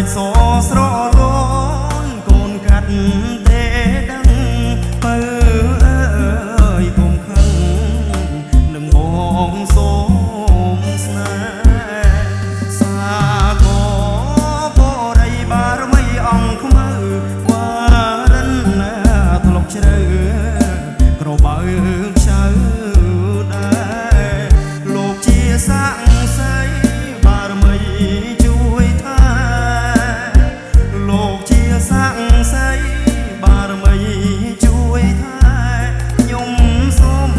ច់សស្រលូនកូនកាត់ទេដឹងបើអើយកុំខឹងនឹងបងសូមស្នេហ៍សាកបរិបារមីអង្គខ្មៅវ៉ារិនណាធ្លុកជ្រៅក្របើខ្ចៅដែរលោកជាសាក់សីបារមីជួយថាលោកជាសាក់សីបារមីជួយថាខ្ញុំសូម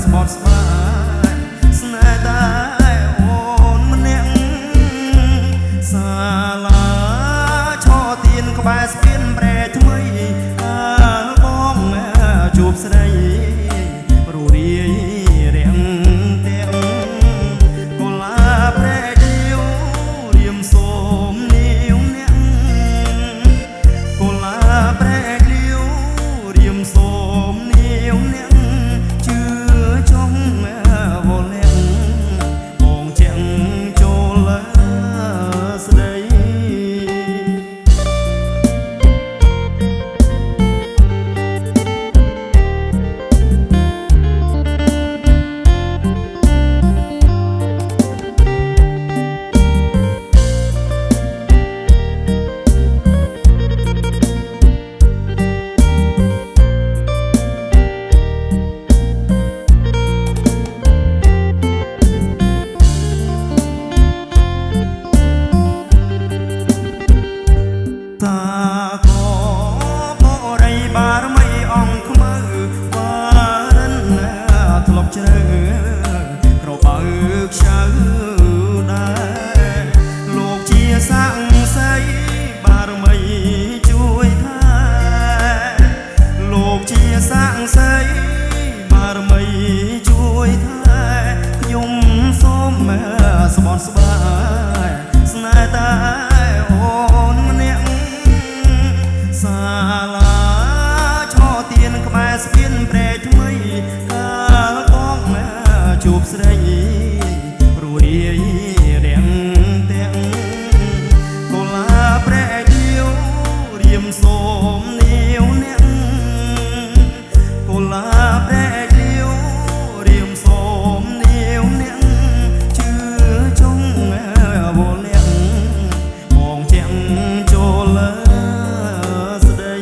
ស្បត់ស្បាយស្នេហ៍តែអូនម្នាក់សាលាឆោទៀនក្បែរស្ពានប្រែថ្មីបងជួបស្រីព្រោះរាយរាំងទាំងកុលាប្រែដៀវរៀមសូមនាវអ្នកកុលាប្រែដៀវរៀមសូមនាវអ្នកជឿចង់វល់អ្នកបងចាំងចូលស្ដីបារមីអង្គខ្មៅវ៉ារិនណាធ្លាប់ជ្រៅក្របើខ្ចៅដែរលោកជាសាក់សីបារមីជួយថាលោកជាសាក់សីបារមីជួយថាខ្ញុំសូមស្បត់ស្បាយស្នេហ៍តែអូនម្នាក់សាលាទៀនក្បែរស្ពានប្រែថ្មីកាលបងជួបស្រីព្រោះរាយរាំងទាំងកុលាប្រែដៀវរៀមសូមនាវអ្នកកុលាប្រែដៀវរៀមសូមនាវអ្នកជឿចង់វល់អ្នកបងចាំងចូលស្ដី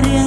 រឿង